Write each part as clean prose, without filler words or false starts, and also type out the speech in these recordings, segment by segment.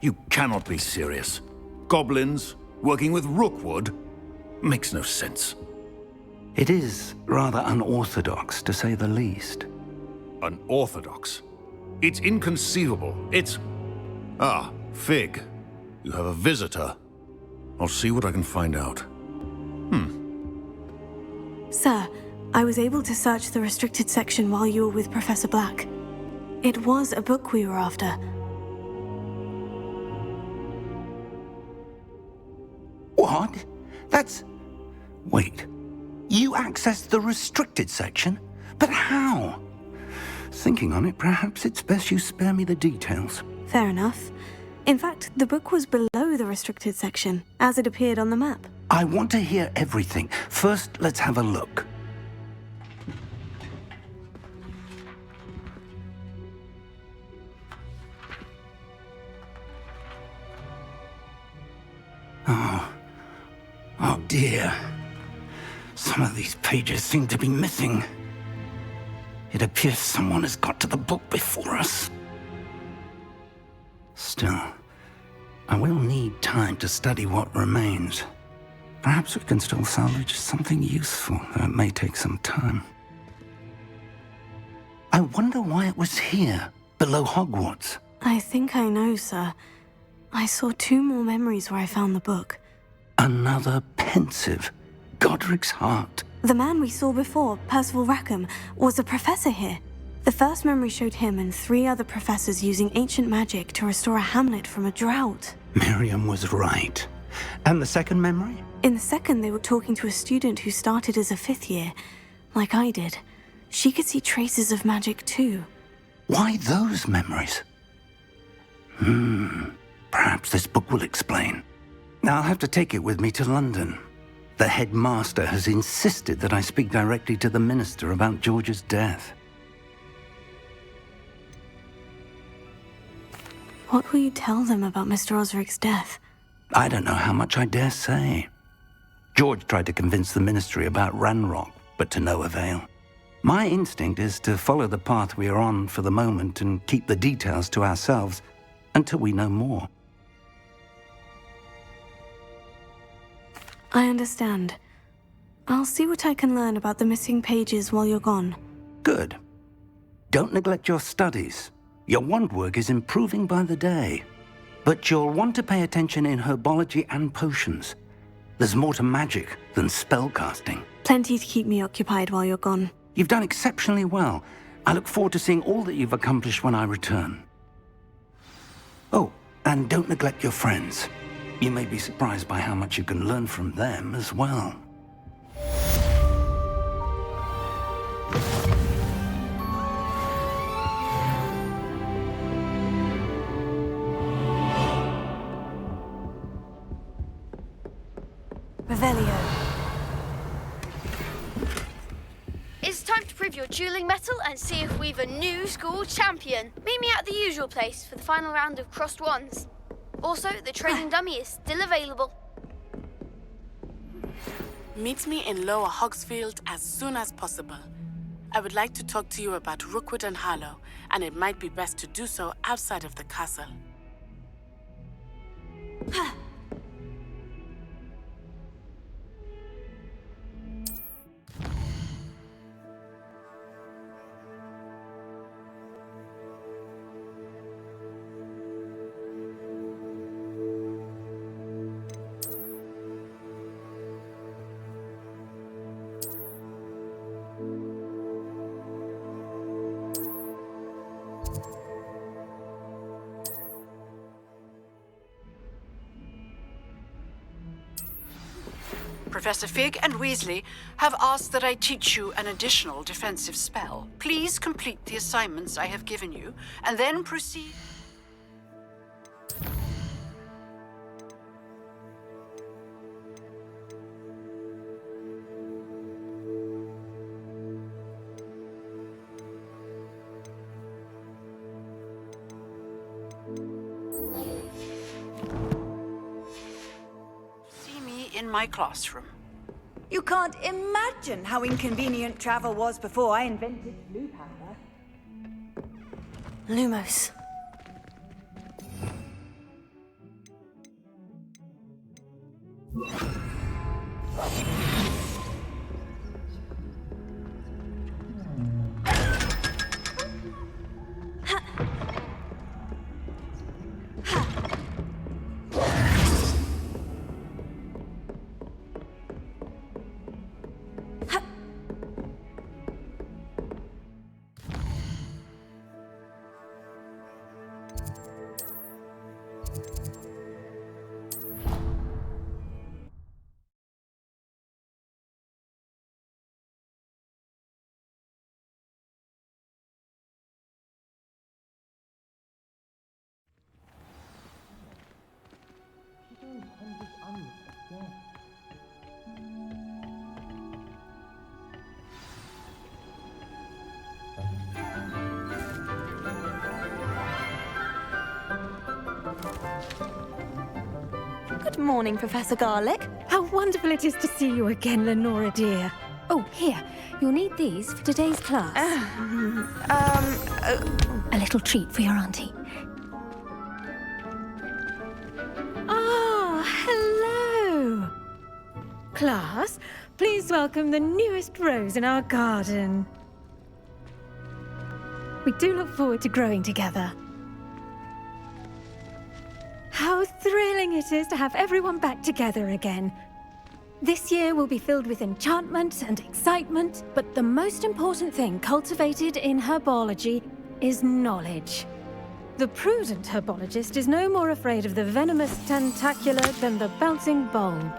You cannot be serious. Goblins working with Rookwood? Makes no sense. It is rather unorthodox, to say the least. Unorthodox? It's inconceivable. It's... Ah, Fig. You have a visitor. I'll see what I can find out. Sir, I was able to search the restricted section while you were with Professor Black. It was a book we were after. What? That's... Wait. You accessed the restricted section? But how? Thinking on it, perhaps it's best you spare me the details. Fair enough. In fact, the book was below the restricted section, as it appeared on the map. I want to hear everything. First, let's have a look. Oh dear. Some of these pages seem to be missing. It appears someone has got to the book before us. Still, I will need time to study what remains. Perhaps we can still salvage something useful, though it may take some time. I wonder why it was here, below Hogwarts. I think I know, sir. I saw 2 more memories where I found the book. Another pensive. Godric's heart. The man we saw before, Percival Rackham, was a professor here. The first memory showed him and 3 other professors using ancient magic to restore a hamlet from a drought. Miriam was right. And the second memory? In the second, they were talking to a student who started as a 5th year, like I did. She could see traces of magic too. Why those memories? Perhaps this book will explain. Now I'll have to take it with me to London. The headmaster has insisted that I speak directly to the minister about George's death. What will you tell them about Mr. Osric's death? I don't know how much I dare say. George tried to convince the ministry about Ranrock, but to no avail. My instinct is to follow the path we are on for the moment and keep the details to ourselves until we know more. I understand. I'll see what I can learn about the missing pages while you're gone. Good. Don't neglect your studies. Your wand work is improving by the day. But you'll want to pay attention in herbology and potions. There's more to magic than spellcasting. Plenty to keep me occupied while you're gone. You've done exceptionally well. I look forward to seeing all that you've accomplished when I return. Oh, and don't neglect your friends. You may be surprised by how much you can learn from them as well. Revelio. It's time to prove your dueling mettle and see if we've a new school champion. Meet me at the usual place for the final round of crossed wands. Also, the training dummy is still available. Meet me in Lower Hogsfield as soon as possible. I would like to talk to you about Rookwood and Harlow, and it might be best to do so outside of the castle. Professor Fig and Weasley have asked that I teach you an additional defensive spell. Please complete the assignments I have given you, and then proceed. See me in my classroom. You can't imagine how inconvenient travel was before I invented blue powder. Lumos. Good morning, Professor Garlick. How wonderful it is to see you again, Lenora dear. Oh, here. You'll need these for today's class. A little treat for your auntie. Ah, hello. Class, please welcome the newest rose in our garden. We do look forward to growing together. How thrilling it is to have everyone back together again. This year will be filled with enchantment and excitement, but the most important thing cultivated in herbology is knowledge. The prudent herbologist is no more afraid of the venomous tentacula than the bouncing bulb.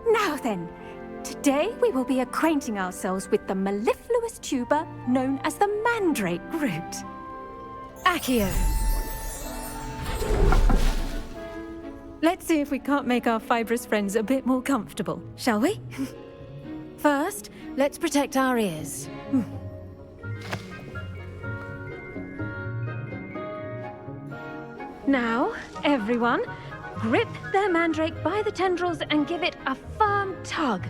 Now then, today we will be acquainting ourselves with the mellifluous tuber known as the mandrake root. Accio. Let's see if we can't make our fibrous friends a bit more comfortable, shall we? First, let's protect our ears. Now, everyone, grip their mandrake by the tendrils and give it a firm tug.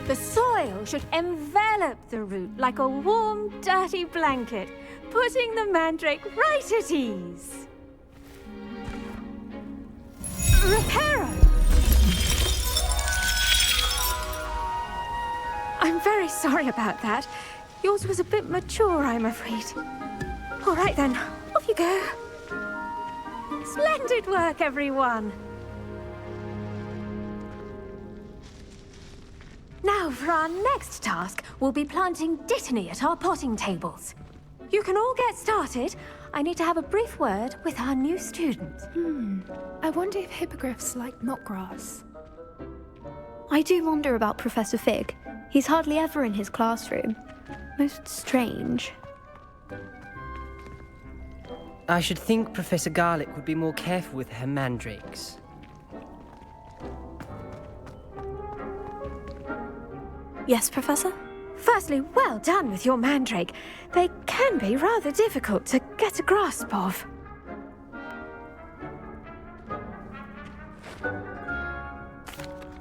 The soil should envelop the root like a warm, dirty blanket, putting the mandrake right at ease. Reparo! I'm very sorry about that. Yours was a bit mature, I'm afraid. All right then, off you go. Splendid work, everyone. Now, for our next task, we'll be planting dittany at our potting tables. You can all get started. I need to have a brief word with our new student. I wonder if hippogriffs like knotgrass. I do wonder about Professor Fig. He's hardly ever in his classroom. Most strange. I should think Professor Garlick would be more careful with her mandrakes. Yes, Professor? Firstly, well done with your mandrake. They can be rather difficult to get a grasp of.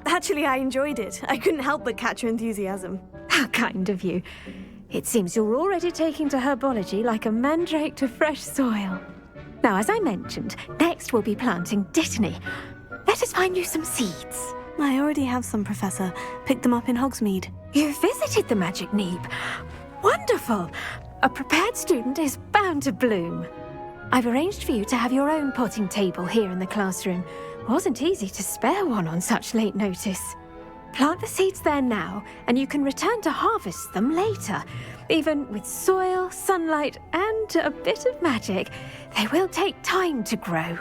Actually, I enjoyed it. I couldn't help but catch your enthusiasm. How kind of you. It seems you're already taking to herbology like a mandrake to fresh soil. Now, as I mentioned, next we'll be planting dittany. Let us find you some seeds. I already have some, Professor. Picked them up in Hogsmeade. You visited the Magic Neep. Wonderful! A prepared student is bound to bloom. I've arranged for you to have your own potting table here in the classroom. Wasn't easy to spare one on such late notice. Plant the seeds there now, and you can return to harvest them later. Even with soil, sunlight, and a bit of magic, they will take time to grow.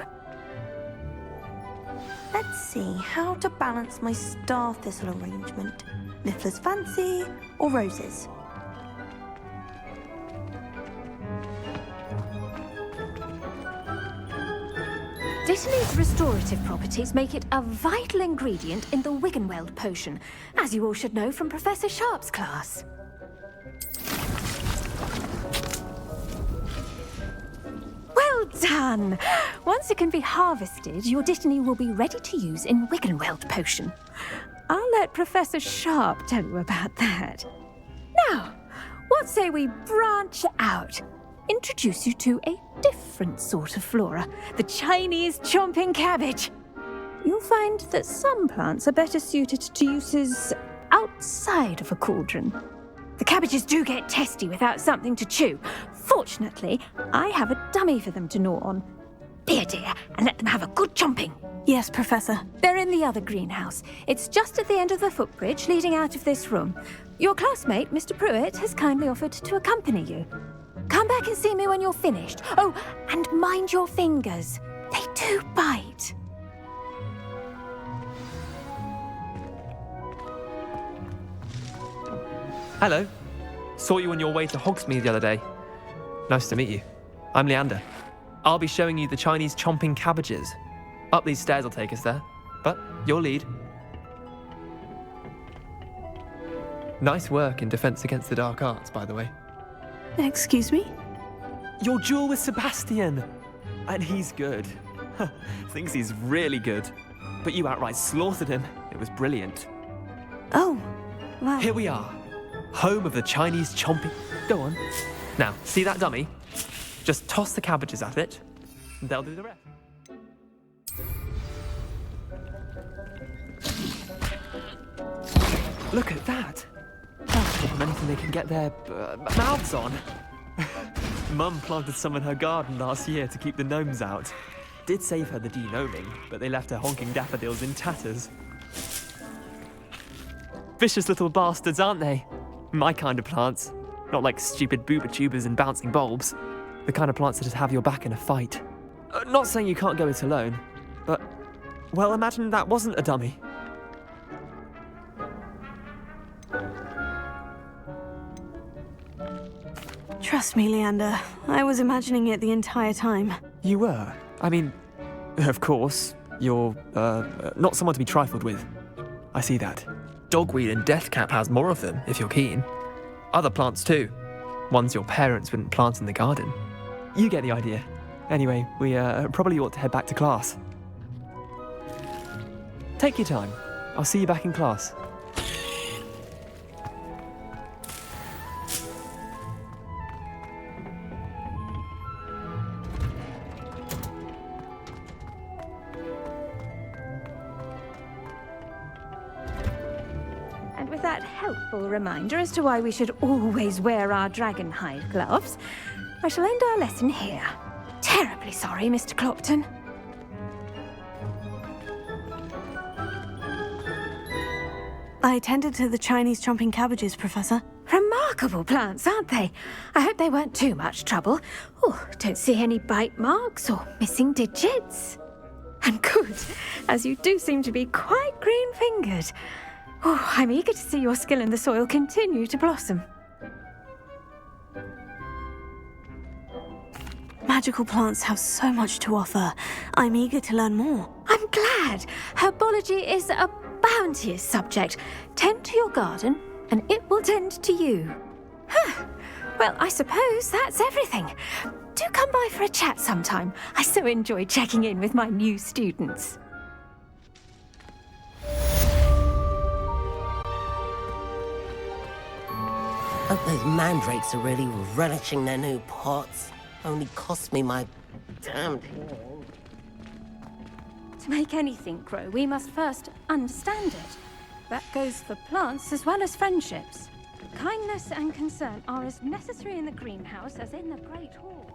Let's see how to balance my star thistle arrangement. Niffler's Fancy or roses? Dittany's restorative properties make it a vital ingredient in the Wiggenweld potion, as you all should know from Professor Sharp's class. Well done! Once it can be harvested, your dittany will be ready to use in Wiggenweld potion. I'll let Professor Sharp tell you about that. Now, what say we branch out? Introduce you to a different sort of flora, the Chinese chomping cabbage. You'll find that some plants are better suited to uses outside of a cauldron. The cabbages do get testy without something to chew. Fortunately, I have a dummy for them to gnaw on. Here, dear, and let them have a good chomping. Yes, Professor. They're in the other greenhouse. It's just at the end of the footbridge leading out of this room. Your classmate, Mr. Pruitt, has kindly offered to accompany you. Come back and see me when you're finished. Oh, and mind your fingers. They do bite. Hello. Saw you on your way to Hogsmeade the other day. Nice to meet you. I'm Leander. I'll be showing you the Chinese chomping cabbages. Up these stairs will take us there, but your lead. Nice work in Defense Against the Dark Arts, by the way. Excuse me? Your duel with Sebastian! And he's good. Thinks he's really good. But you outright slaughtered him. It was brilliant. Oh, wow. Here we are. Home of the Chinese chomping... Go on. Now, see that dummy? Just toss the cabbages at it, and they'll do the rest. Look at that! That'll give them anything they can get their mouths on. Mum planted some in her garden last year to keep the gnomes out. Did save her the de-gnoming, but they left her honking daffodils in tatters. Vicious little bastards, aren't they? My kind of plants. Not like stupid booba tubers and bouncing bulbs. The kind of plants that just have your back in a fight. Not saying you can't go it alone, but, well, imagine that wasn't a dummy. Trust me, Leander. I was imagining it the entire time. You were? I mean, of course, you're, not someone to be trifled with. I see that. Dogweed and deathcap has more of them, if you're keen. Other plants too. Ones your parents wouldn't plant in the garden. You get the idea. Anyway, we probably ought to head back to class. Take your time. I'll see you back in class. And with that helpful reminder as to why we should always wear our dragon hide gloves, I shall end our lesson here. Terribly sorry, Mr. Clopton. I tended to the Chinese chomping cabbages, Professor. Remarkable plants, aren't they? I hope they weren't too much trouble. Oh, don't see any bite marks or missing digits. And good, as you do seem to be quite green-fingered. Oh, I'm eager to see your skill in the soil continue to blossom. Magical plants have so much to offer. I'm eager to learn more. I'm glad. Herbology is a bounteous subject. Tend to your garden, and it will tend to you. Huh. Well, I suppose that's everything. Do come by for a chat sometime. I so enjoy checking in with my new students. Hope those mandrakes are really relishing their new pots. Only cost me my damned hearing. To make anything grow, we must first understand it. That goes for plants as well as friendships. Kindness and concern are as necessary in the greenhouse as in the Great Hall.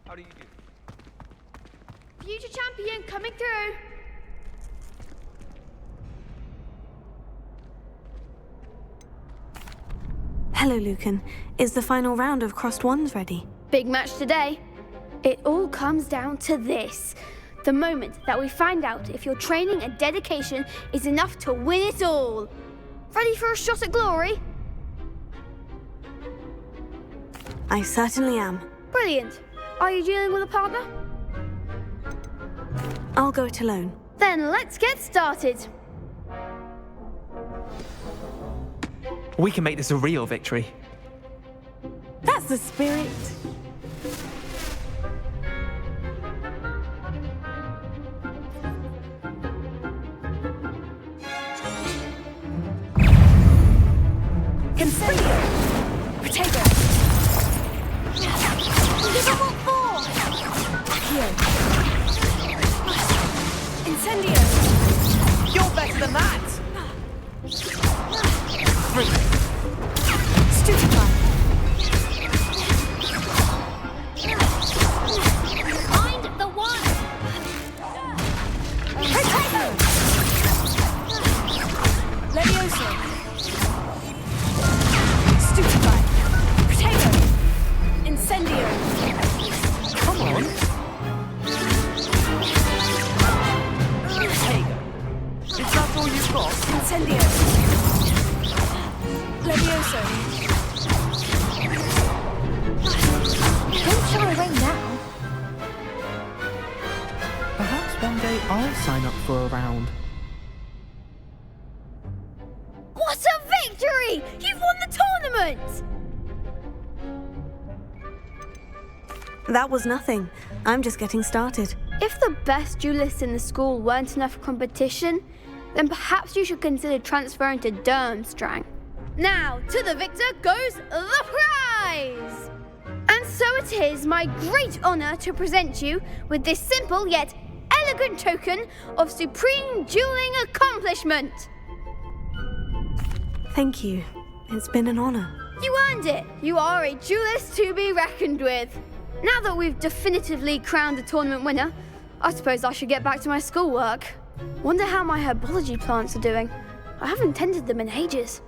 How do you do? Future champion coming through. Hello, Lucan. Is the final round of Crossed Wands ready? Big match today. It all comes down to this. The moment that we find out if your training and dedication is enough to win it all. Ready for a shot at glory? I certainly am. Brilliant. Are you dealing with a partner? I'll go it alone. Then let's get started. We can make this a real victory. That's the spirit. Consiglio! Potato! Level 4! Accio! Incendio! You're better than that! Stupefy! Find the one! Potato! Levioso! Stupefy! Potato! Incendio! Come on. Potato! Is that all you've got? Incendio! Levioso! Don't shy away now. Perhaps one day I'll sign up for a round. What a victory! You've won the tournament! That was nothing. I'm just getting started. If the best duelists in the school weren't enough for competition, then perhaps you should consider transferring to Durmstrang. Now, to the victor goes the prize! And so it is my great honor to present you with this simple yet elegant token of supreme dueling accomplishment. Thank you. It's been an honor. You earned it! You are a duelist to be reckoned with. Now that we've definitively crowned the tournament winner, I suppose I should get back to my schoolwork. Wonder how my herbology plants are doing. I haven't tended them in ages.